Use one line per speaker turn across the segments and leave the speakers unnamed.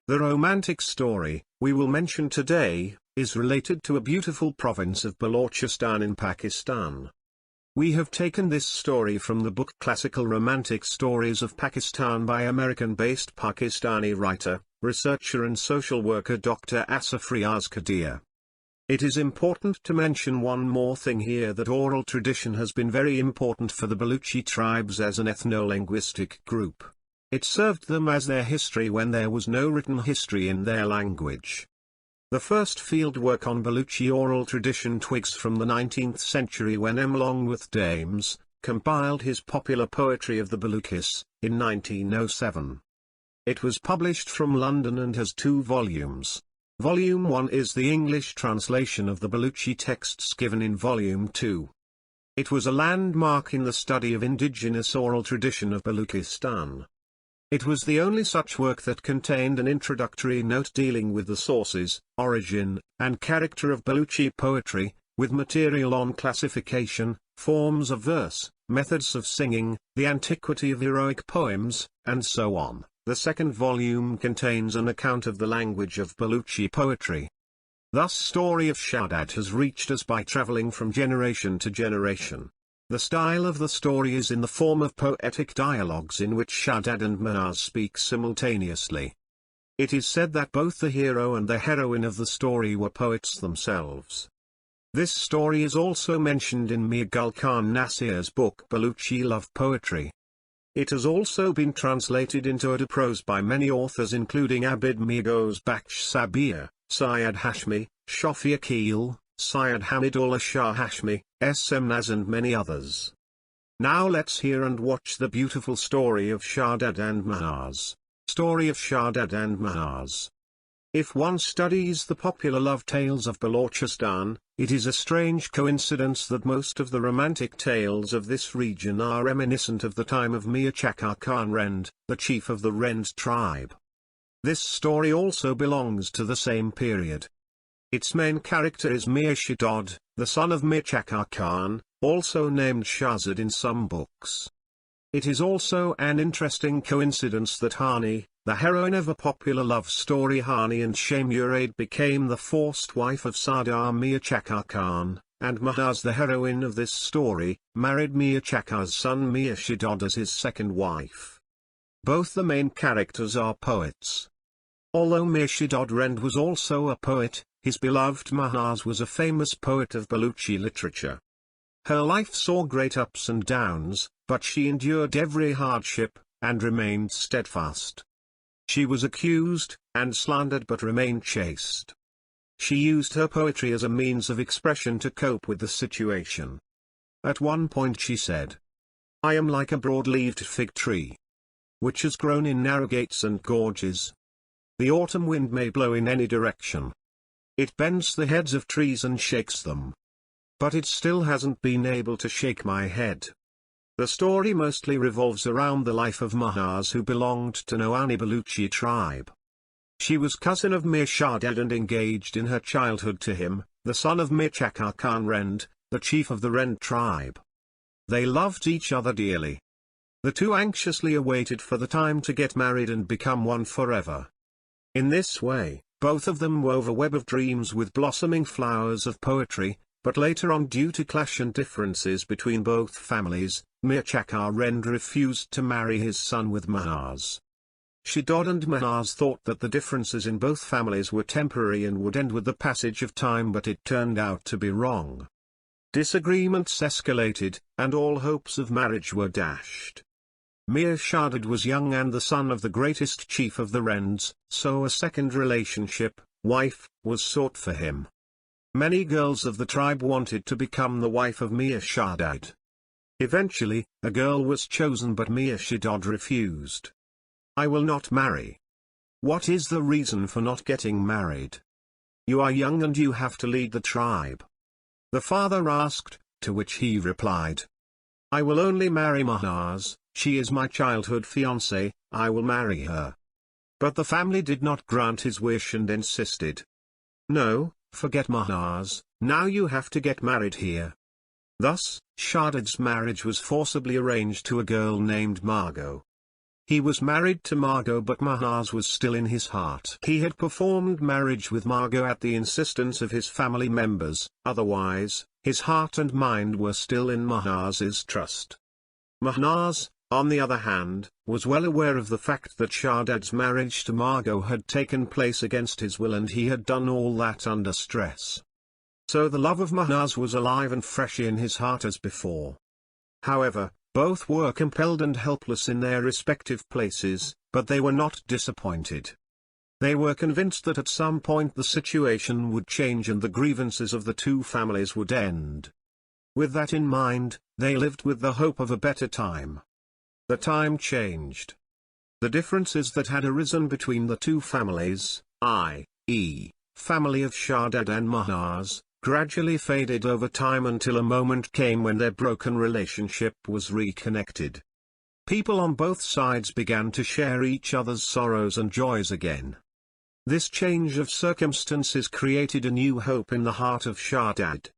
The romantic story we will mention today is related to a beautiful province of Balochistan in Pakistan. We have taken this story from the book Classical Romantic Stories of Pakistan by American-based Pakistani writer, researcher and social worker Dr. Asaf Riyaz Qadeer. It is important to mention one more thing here, that oral tradition has been very important for the Baluchi tribes as an ethno-linguistic group. It served them as their history when there was no written history in their language. The first field work on Baluchi oral tradition twigs from the 19th century when M. Longworth Dames compiled his popular poetry of the Baluchis, in 1907. It was published from London and has 2 volumes. Volume 1 is the English translation of the Baluchi texts given in Volume 2. It was a landmark in the study of indigenous oral tradition of Balochistan. It was the only such work that contained an introductory note dealing with the sources, origin, and character of Baluchi poetry, with material on classification, forms of verse, methods of singing, the antiquity of heroic poems, and so on. The second volume contains an account of the language of Baluchi poetry. Thus story of Shahdad has reached us by traveling from generation to generation. The style of the story is in the form of poetic dialogues in which Shahdad and Mahnaaz speak simultaneously. It is said that both the hero and the heroine of the story were poets themselves. This story is also mentioned in Mir Gul Khan Nasir's book Baluchi Love Poetry. It has also been translated into Urdu prose by many authors including Abid Mirgoz Bakhsh Sabir, Syed Hashmi, Shafi Akil, Syed Hamidullah Shah Hashmi, S.M. Naz and many others. Now let's hear and watch the beautiful story of Shahdad and Mahnaaz. Story of Shahdad and Mahnaaz. If one studies the popular love tales of Balochistan, it is a strange coincidence that most of the romantic tales of this region are reminiscent of the time of Mir Chakar Khan Rend, the chief of the Rend tribe. This story also belongs to the same period. Its main character is Mir Shahdad, the son of Mir Chakar Khan, also named Shahzad in some books. It is also an interesting coincidence that Hani, the heroine of a popular love story Hani and Shamurad, became the forced wife of Sardar Mir Chakar Khan, and Mahnaaz, the heroine of this story, married Mir Chakar's son Mir Shahdad as his second wife. Both the main characters are poets. Although Mir Shahdad Rend was also a poet, his beloved Mahnaaz was a famous poet of Baluchi literature. Her life saw great ups and downs, but she endured every hardship, and remained steadfast. She was accused, and slandered but remained chaste. She used her poetry as a means of expression to cope with the situation. At one point she said, "I am like a broad-leaved fig tree, which has grown in narrow gates and gorges. The autumn wind may blow in any direction. It bends the heads of trees and shakes them. But it still hasn't been able to shake my head." The story mostly revolves around the life of Mahnaaz, who belonged to Noani Baluchi tribe. She was cousin of Mir Shahdad and engaged in her childhood to him, the son of Mir Chakar Khan Rend, the chief of the Rend tribe. They loved each other dearly. The two anxiously awaited for the time to get married and become one forever. In this way, both of them wove a web of dreams with blossoming flowers of poetry, but later on, due to clash and differences between both families, Mir Chakar Rend refused to marry his son with Mahnaaz. Shahdad and Mahnaaz thought that the differences in both families were temporary and would end with the passage of time, but it turned out to be wrong. Disagreements escalated, and all hopes of marriage were dashed. Mir Shahdad was young and the son of the greatest chief of the Rends, so a second relationship, wife, was sought for him. Many girls of the tribe wanted to become the wife of Mir Shahdad. Eventually, a girl was chosen, but Mir Shahdad refused. "I will not marry." "What is the reason for not getting married?" "You are young and you have to lead the tribe." The father asked, to which he replied, "I will only marry Mahnaaz, she is my childhood fiancée, I will marry her." But the family did not grant his wish and insisted, "No, forget Mahnaaz, now you have to get married here." Thus, Shahdad's marriage was forcibly arranged to a girl named Margot. He was married to Margot, but Mahnaaz was still in his heart. He had performed marriage with Margot at the insistence of his family members, otherwise, his heart and mind were still in Mahnaaz's trust. Mahnaaz, on the other hand, was well aware of the fact that Shahdad's marriage to Margot had taken place against his will, and he had done all that under stress. So the love of Mahnaaz was alive and fresh in his heart as before. However, both were compelled and helpless in their respective places, but they were not disappointed. They were convinced that at some point the situation would change and the grievances of the two families would end. With that in mind, they lived with the hope of a better time. The time changed. The differences that had arisen between the two families, i.e., family of Shahdad and Mahnaaz, gradually faded over time until a moment came when their broken relationship was reconnected. People on both sides began to share each other's sorrows and joys again. This change of circumstances created a new hope in the heart of Shahdad.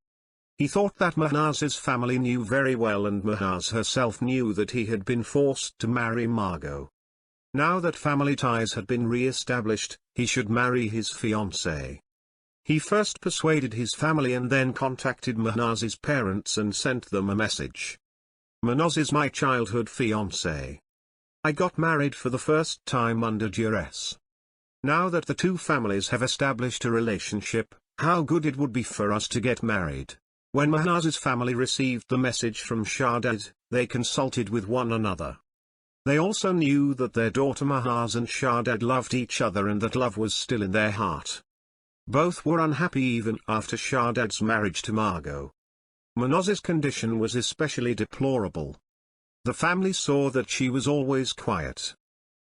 He thought that Mahnaaz's family knew very well, and Mahnaaz herself knew, that he had been forced to marry Margot. Now that family ties had been re-established, he should marry his fiancée. He first persuaded his family and then contacted Mahnaaz's parents and sent them a message. Mahnaaz is my childhood fiancée. I got married for the first time under duress. Now that the two families have established a relationship, how good it would be for us to get married. When Mahnaaz's family received the message from Shahdad, they consulted with one another. They also knew that their daughter Mahnaaz and Shahdad loved each other and that love was still in their heart. Both were unhappy even after Shahdad's marriage to Margot. Mahnaaz's condition was especially deplorable. The family saw that she was always quiet.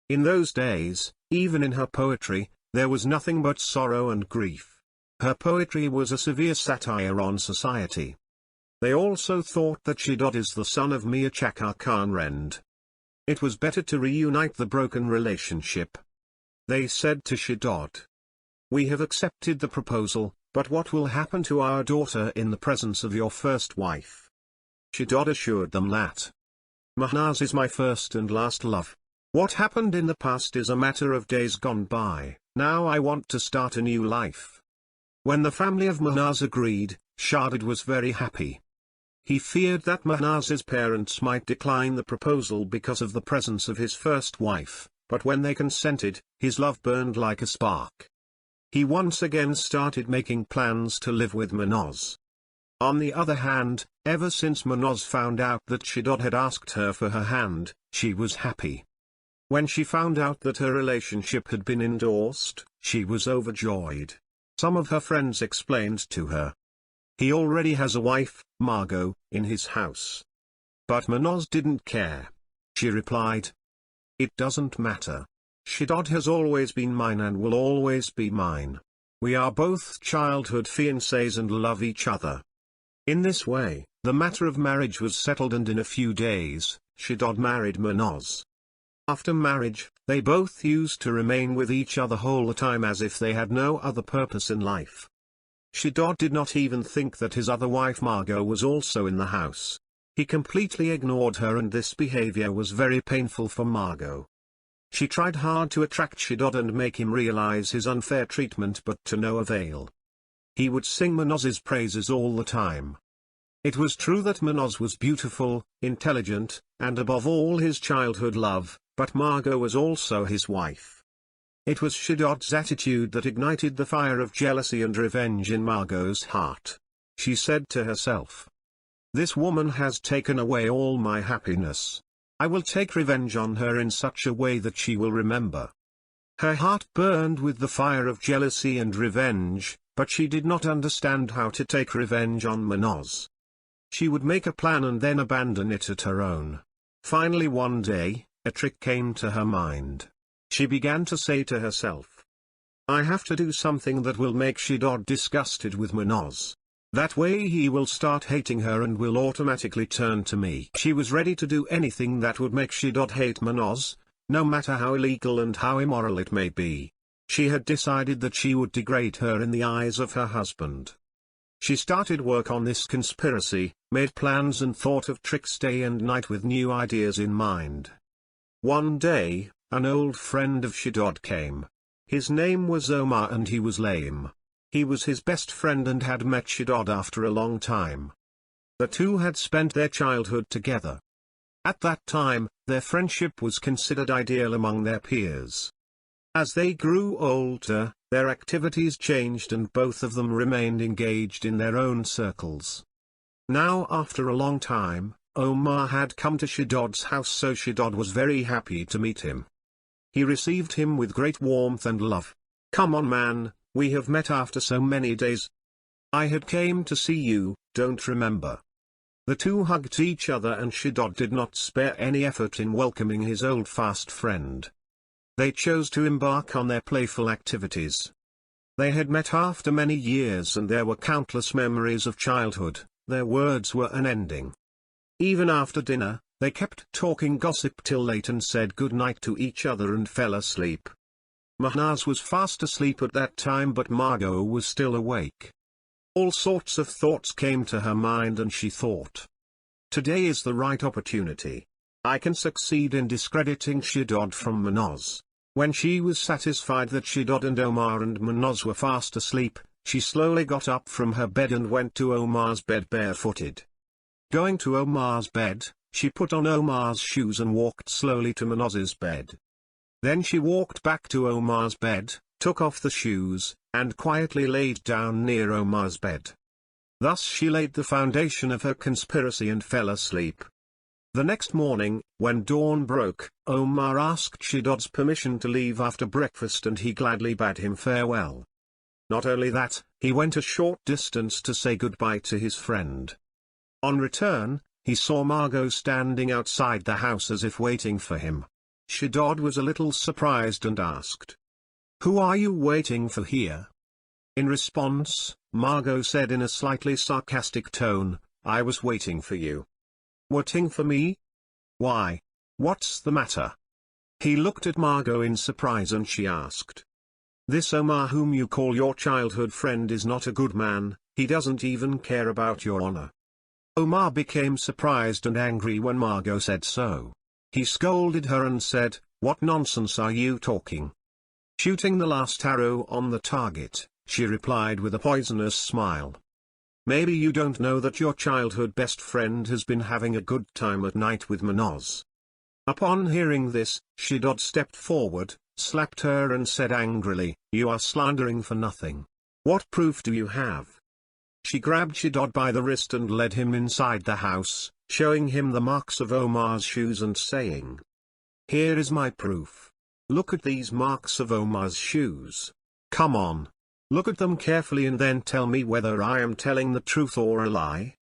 In those days, even in her poetry, there was nothing but sorrow and grief. Her poetry was a severe satire on society. They also thought that Shahdad is the son of Mir Chakar Khan Rend. It was better to reunite the broken relationship. They said to Shahdad, "We have accepted the proposal, but what will happen to our daughter in the presence of your first wife?" Shahdad assured them that Mahnaaz is my first and last love. What happened in the past is a matter of days gone by. Now I want to start a new life. When the family of Mahnaaz agreed, Shahdad was very happy. He feared that Mahnaaz's parents might decline the proposal because of the presence of his first wife, but when they consented, his love burned like a spark. He once again started making plans to live with Mahnaaz. On the other hand, ever since Mahnaaz found out that Shahdad had asked her for her hand, she was happy. When she found out that her relationship had been endorsed, she was overjoyed. Some of her friends explained to her, "He already has a wife, Margot, in his house." But Mahnaaz didn't care. She replied, "It doesn't matter. Shahdad has always been mine and will always be mine. We are both childhood fiancés and love each other." In this way, the matter of marriage was settled, and in a few days, Shahdad married Mahnaaz. After marriage, they both used to remain with each other all the time as if they had no other purpose in life. Shahdad did not even think that his other wife Margot was also in the house. He completely ignored her, and this behavior was very painful for Margot. She tried hard to attract Shahdad and make him realize his unfair treatment, but to no avail. He would sing Mahnaaz's praises all the time. It was true that Mahnaaz was beautiful, intelligent, and above all his childhood love, but Margot was also his wife. It was Shahdad's attitude that ignited the fire of jealousy and revenge in Margot's heart. She said to herself, "This woman has taken away all my happiness. I will take revenge on her in such a way that she will remember." Her heart burned with the fire of jealousy and revenge, but she did not understand how to take revenge on Mahnaaz. She would make a plan and then abandon it at her own. Finally one day, a trick came to her mind. She began to say to herself, "I have to do something that will make Shahdad disgusted with Mahnaaz. That way he will start hating her and will automatically turn to me." She was ready to do anything that would make Shahdad hate Mahnaaz, no matter how illegal and how immoral it may be. She had decided that she would degrade her in the eyes of her husband. She started work on this conspiracy, made plans and thought of tricks day and night with new ideas in mind. One day, an old friend of Shahdad came. His name was Omar and he was lame. He was his best friend and had met Shahdad after a long time. The two had spent their childhood together. At that time, their friendship was considered ideal among their peers. As they grew older, their activities changed and both of them remained engaged in their own circles. Now after a long time, Omar had come to Shahdad's house, so Shahdad was very happy to meet him. He received him with great warmth and love. "Come on man, we have met after so many days. I had came to see you, don't remember?" The two hugged each other and Shahdad did not spare any effort in welcoming his old fast friend. They chose to embark on their playful activities. They had met after many years and there were countless memories of childhood, their words were unending. Even after dinner, they kept talking gossip till late and said good night to each other and fell asleep. Mahnaaz was fast asleep at that time but Margot was still awake. All sorts of thoughts came to her mind and she thought, "Today is the right opportunity. I can succeed in discrediting Shahdad from Mahnaaz." When she was satisfied that Shahdad and Omar and Mahnaaz were fast asleep, she slowly got up from her bed and went to Omar's bed barefooted. Going to Omar's bed, she put on Omar's shoes and walked slowly to Mahnaaz's bed. Then she walked back to Omar's bed, took off the shoes, and quietly laid down near Omar's bed. Thus she laid the foundation of her conspiracy and fell asleep. The next morning, when dawn broke, Omar asked Shahdad's permission to leave after breakfast and he gladly bade him farewell. Not only that, he went a short distance to say goodbye to his friend. On return, he saw Margot standing outside the house as if waiting for him. Shahdad was a little surprised and asked, "Who are you waiting for here?" In response, Margot said in a slightly sarcastic tone, "I was waiting for you." "Waiting for me? Why? What's the matter?" He looked at Margot in surprise and she asked, "This Omar whom you call your childhood friend is not a good man, he doesn't even care about your honor." Omar became surprised and angry when Margot said so. He scolded her and said, "What nonsense are you talking?" Shooting the last arrow on the target, she replied with a poisonous smile. "Maybe you don't know that your childhood best friend has been having a good time at night with Mahnaaz." Upon hearing this, Shahdad stepped forward, slapped her and said angrily, "You are slandering for nothing. What proof do you have?" She grabbed Shahdad by the wrist and led him inside the house, showing him the marks of Omar's shoes and saying, "Here is my proof. Look at these marks of Omar's shoes. Come on. Look at them carefully and then tell me whether I am telling the truth or a lie."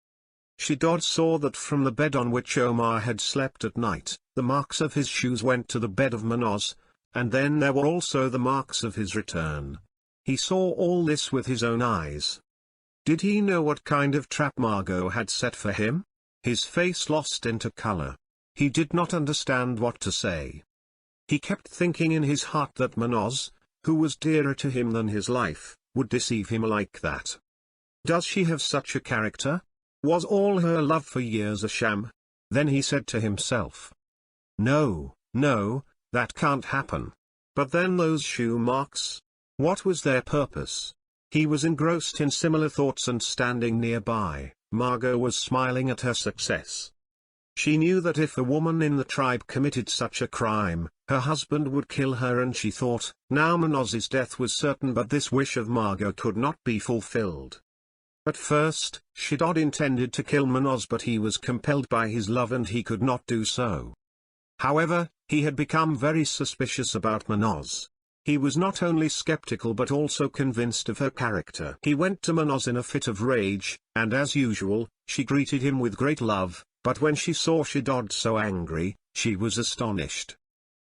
Shahdad saw that from the bed on which Omar had slept at night, the marks of his shoes went to the bed of Mahnaaz, and then there were also the marks of his return. He saw all this with his own eyes. Did he know what kind of trap Margot had set for him? His face lost into color. He did not understand what to say. He kept thinking in his heart that Mahnaaz, who was dearer to him than his life, would deceive him like that. Does she have such a character? Was all her love for years a sham? Then he said to himself, "No, no, that can't happen." But then those shoe marks? What was their purpose? He was engrossed in similar thoughts and standing nearby, Margot was smiling at her success. She knew that if a woman in the tribe committed such a crime, her husband would kill her and she thought, now Mahnaaz's death was certain but this wish of Margot could not be fulfilled. At first, Shahdad intended to kill Mahnaaz but he was compelled by his love and he could not do so. However, he had become very suspicious about Mahnaaz. He was not only skeptical but also convinced of her character. He went to Mahnaaz in a fit of rage, and as usual, she greeted him with great love, but when she saw Shahdad so angry, she was astonished.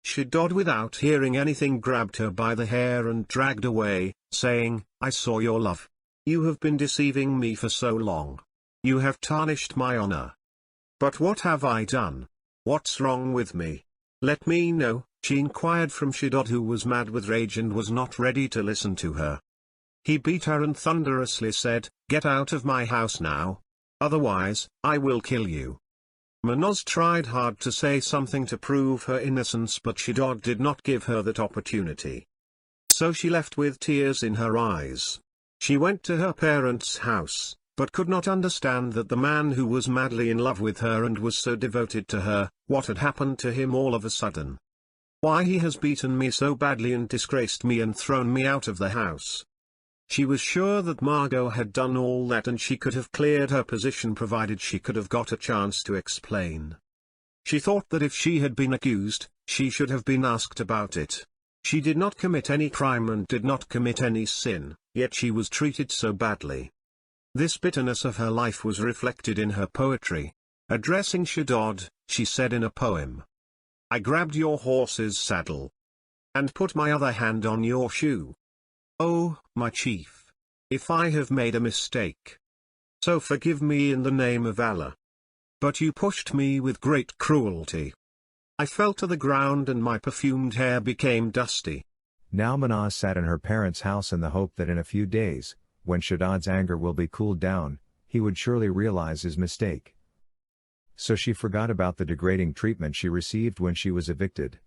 Shahdad without hearing anything grabbed her by the hair and dragged away, saying, "I saw your love. You have been deceiving me for so long. You have tarnished my honor. But what have I done? What's wrong with me? Let me know," she inquired from Shahdad, who was mad with rage and was not ready to listen to her. He beat her and thunderously said, "Get out of my house now. Otherwise, I will kill you." Mahnaaz tried hard to say something to prove her innocence, but Shahdad did not give her that opportunity. So she left with tears in her eyes. She went to her parents' house, but could not understand that the man who was madly in love with her and was so devoted to her, what had happened to him all of a sudden. Why he has beaten me so badly and disgraced me and thrown me out of the house. She was sure that Margot had done all that, and she could have cleared her position provided she could have got a chance to explain. She thought that if she had been accused, she should have been asked about it. She did not commit any crime and did not commit any sin, yet she was treated so badly. This bitterness of her life was reflected in her poetry. Addressing Shahdad, she said in a poem, "I grabbed your horse's saddle and put my other hand on your shoe. Oh, my chief, if I have made a mistake, so forgive me in the name of Allah. But you pushed me with great cruelty. I fell to the ground and my perfumed hair became dusty."
Now Mahnaaz sat in her parents' house in the hope that in a few days, when Shahdad's anger will be cooled down, he would surely realize his mistake. So she forgot about the degrading treatment she received when she was evicted.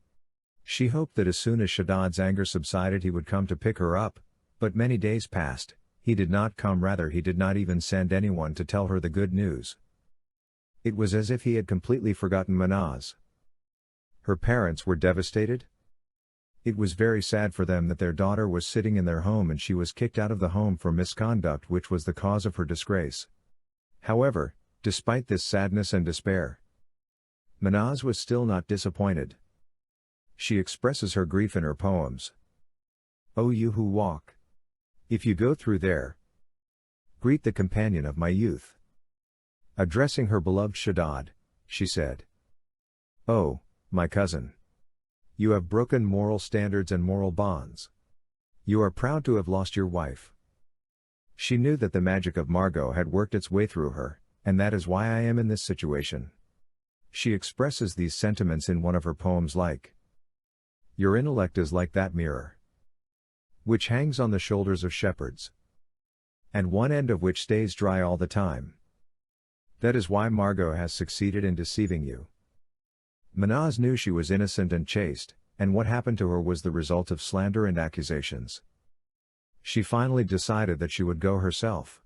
She hoped that as soon as Shahdad's anger subsided he would come to pick her up, but many days passed, he did not come, rather he did not even send anyone to tell her the good news. It was as if he had completely forgotten Mahnaaz. Her parents were devastated. It was very sad for them that their daughter was sitting in their home and she was kicked out of the home for misconduct which was the cause of her disgrace. However, despite this sadness and despair, Mahnaaz was still not disappointed. She expresses her grief in her poems. "O you who walk, if you go through there, greet the companion of my youth." Addressing her beloved Shahdad, she said, "Oh, my cousin, you have broken moral standards and moral bonds. You are proud to have lost your wife." She knew that the magic of Margot had worked its way through her, and that is why I am in this situation. She expresses these sentiments in one of her poems like, "Your intellect is like that mirror, which hangs on the shoulders of shepherds, and one end of which stays dry all the time. That is why Margot has succeeded in deceiving you." Mahnaaz knew she was innocent and chaste, and what happened to her was the result of slander and accusations. She finally decided that she would go herself.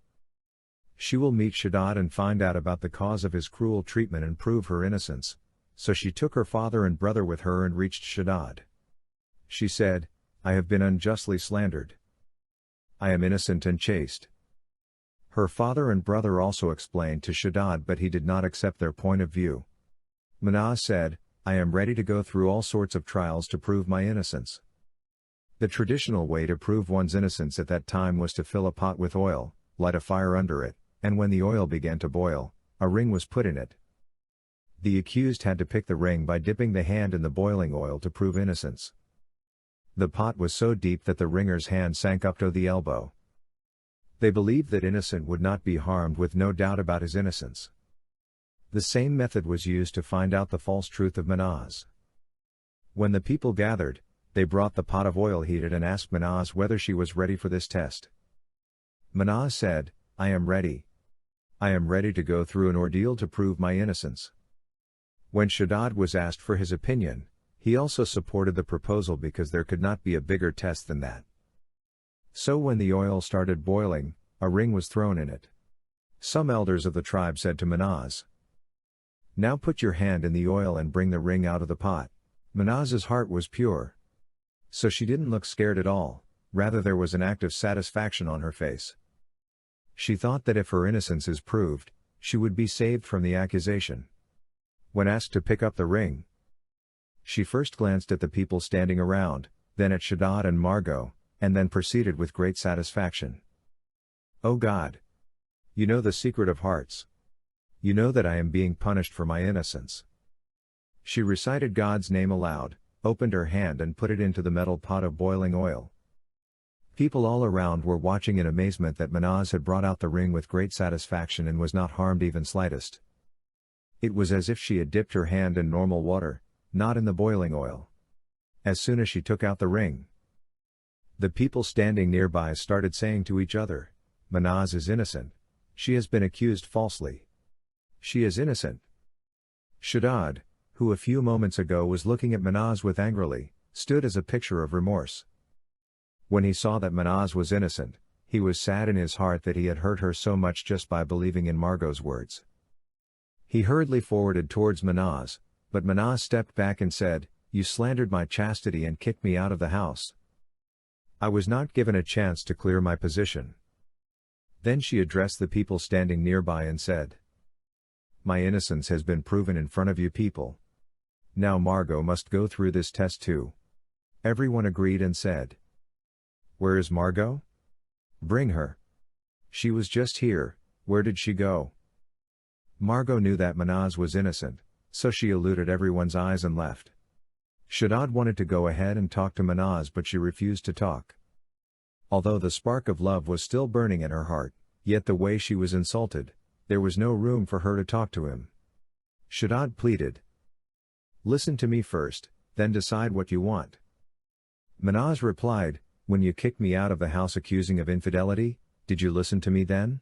She will meet Shahdad and find out about the cause of his cruel treatment and prove her innocence, so she took her father and brother with her and reached Shahdad. She said, "I have been unjustly slandered. I am innocent and chaste." Her father and brother also explained to Shahdad, but he did not accept their point of view. Mahnaaz said, "I am ready to go through all sorts of trials to prove my innocence." The traditional way to prove one's innocence at that time was to fill a pot with oil, light a fire under it, and when the oil began to boil, a ring was put in it. The accused had to pick the ring by dipping the hand in the boiling oil to prove innocence. The pot was so deep that the ringer's hand sank up to the elbow. They believed that innocent would not be harmed, with no doubt about his innocence. The same method was used to find out the false truth of Mahnaaz. When the people gathered, they brought the pot of oil heated and asked Mahnaaz whether she was ready for this test. Mahnaaz said, "I am ready. I am ready to go through an ordeal to prove my innocence." When Shahdad was asked for his opinion, he also supported the proposal because there could not be a bigger test than that. So when the oil started boiling, a ring was thrown in it. Some elders of the tribe said to Mahnaaz, "Now put your hand in the oil and bring the ring out of the pot." Mahnaaz's heart was pure, so she didn't look scared at all, rather there was an act of satisfaction on her face. She thought that if her innocence is proved, she would be saved from the accusation. When asked to pick up the ring, she first glanced at the people standing around, then at Shahdad and Margot, and then proceeded with great satisfaction. "O God, you know the secret of hearts. You know that I am being punished for my innocence." She recited God's name aloud, opened her hand and put it into the metal pot of boiling oil. People all around were watching in amazement that Mahnaaz had brought out the ring with great satisfaction and was not harmed even slightest. It was as if she had dipped her hand in normal water, not in the boiling oil. As soon as she took out the ring, the people standing nearby started saying to each other, "Mahnaaz is innocent. She has been accused falsely. She is innocent." Shahdad, who a few moments ago was looking at Mahnaaz with angrily, stood as a picture of remorse. When he saw that Mahnaaz was innocent, he was sad in his heart that he had hurt her so much just by believing in Margot's words. He hurriedly forwarded towards Mahnaaz, but Mahnaaz stepped back and said, "You slandered my chastity and kicked me out of the house. I was not given a chance to clear my position." Then she addressed the people standing nearby and said, "My innocence has been proven in front of you people. Now Margot must go through this test too." Everyone agreed and said, "Where is Margot? Bring her. She was just here, where did she go?" Margot knew that Mahnaaz was innocent, so she eluded everyone's eyes and left. Shahdad wanted to go ahead and talk to Mahnaaz, but she refused to talk. Although the spark of love was still burning in her heart, yet the way she was insulted, there was no room for her to talk to him. Shahdad pleaded, "Listen to me first, then decide what you want." Mahnaaz replied, "When you kicked me out of the house accusing of infidelity, did you listen to me then?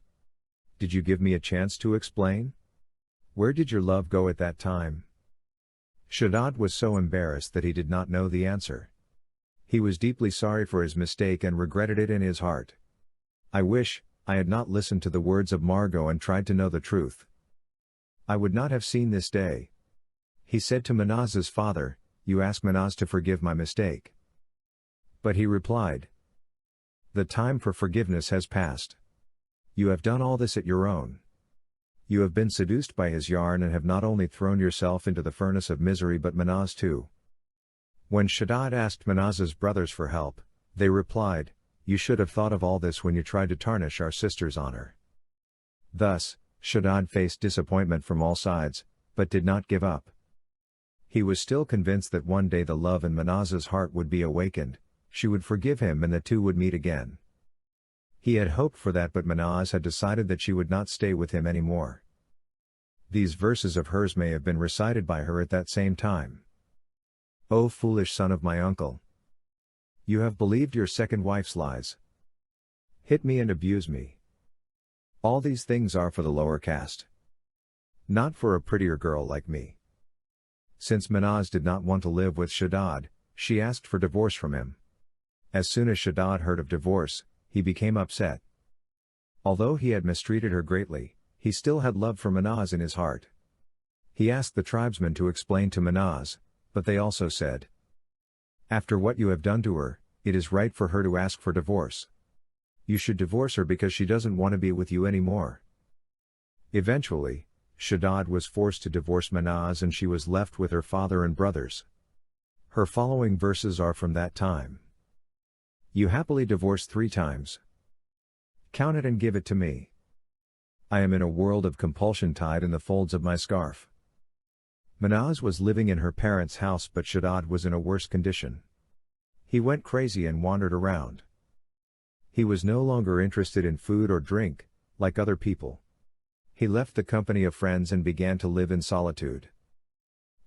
Did you give me a chance to explain? Where did your love go at that time?" Shahdad was so embarrassed that he did not know the answer. He was deeply sorry for his mistake and regretted it in his heart. "I wish I had not listened to the words of Margot and tried to know the truth. I would not have seen this day." He said to Mahnaaz's father, "You ask Mahnaaz to forgive my mistake." But he replied, "The time for forgiveness has passed. You have done all this at your own. You have been seduced by his yarn and have not only thrown yourself into the furnace of misery but Mahnaaz too." When Shahdad asked Mahnaaz's brothers for help, they replied, "You should have thought of all this when you tried to tarnish our sister's honor." Thus, Shahdad faced disappointment from all sides, but did not give up. He was still convinced that one day the love in Mahnaaz's heart would be awakened, she would forgive him and the two would meet again. He had hoped for that, but Mahnaaz had decided that she would not stay with him anymore. These verses of hers may have been recited by her at that same time. "O foolish son of my uncle! You have believed your second wife's lies. Hit me and abuse me. All these things are for the lower caste. Not for a prettier girl like me." Since Mahnaaz did not want to live with Shahdad, she asked for divorce from him. As soon as Shahdad heard of divorce, he became upset. Although he had mistreated her greatly, he still had love for Mahnaaz in his heart. He asked the tribesmen to explain to Mahnaaz, but they also said, "After what you have done to her, it is right for her to ask for divorce. You should divorce her because she doesn't want to be with you anymore." Eventually, Shahdad was forced to divorce Mahnaaz and she was left with her father and brothers. Her following verses are from that time. "You happily divorced 3 times. Count it and give it to me. I am in a world of compulsion tied in the folds of my scarf." Mahnaaz was living in her parents' house, but Shahdad was in a worse condition. He went crazy and wandered around. He was no longer interested in food or drink, like other people. He left the company of friends and began to live in solitude.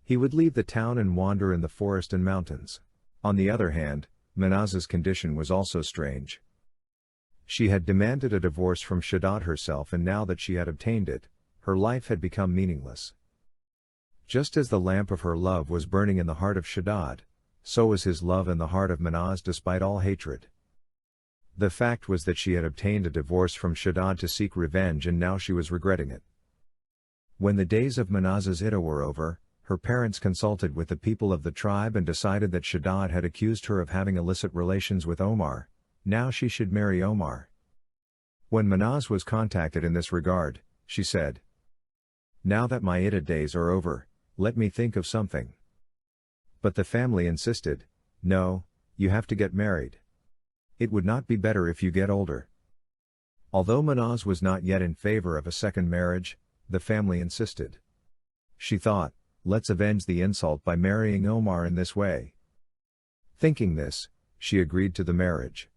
He would leave the town and wander in the forest and mountains. On the other hand, Mahnaaz's condition was also strange. She had demanded a divorce from Shahdad herself, and now that she had obtained it, her life had become meaningless. Just as the lamp of her love was burning in the heart of Shahdad, so was his love in the heart of Mahnaaz despite all hatred. The fact was that she had obtained a divorce from Shahdad to seek revenge, and now she was regretting it. When the days of Mahnaaz's iddah were over, her parents consulted with the people of the tribe and decided that Shahdad had accused her of having illicit relations with Omar. Now she should marry Omar. When Mahnaaz was contacted in this regard, she said, "Now that my iddah days are over, let me think of something." But the family insisted, "No, you have to get married. It would not be better if you get older." Although Mahnaaz was not yet in favor of a second marriage, the family insisted. She thought, "Let's avenge the insult by marrying Omar in this way." Thinking this, she agreed to the marriage.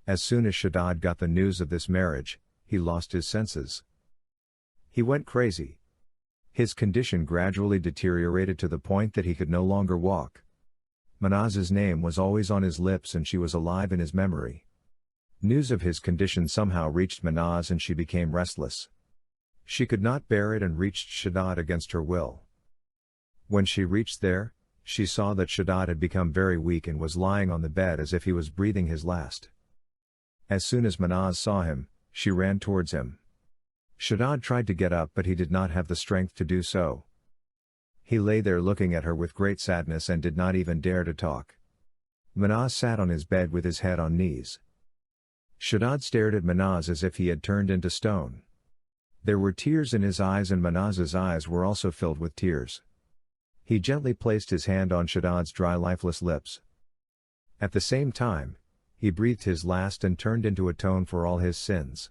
As soon as Shahdad got the news of this marriage, he lost his senses. He went crazy. His condition gradually deteriorated to the point that he could no longer walk. Mahnaaz's name was always on his lips and she was alive in his memory. News of his condition somehow reached Mahnaaz and she became restless. She could not bear it and reached Shahdad against her will. When she reached there, she saw that Shahdad had become very weak and was lying on the bed as if he was breathing his last. As soon as Mahnaaz saw him, she ran towards him. Shahdad tried to get up but he did not have the strength to do so. He lay there looking at her with great sadness and did not even dare to talk. Mahnaaz sat on his bed with his head on knees. Shahdad stared at Mahnaaz as if he had turned into stone. There were tears in his eyes and Mahnaaz's eyes were also filled with tears. He gently placed his hand on Shahdad's dry lifeless lips. At the same time, he breathed his last and turned into atone for all his sins.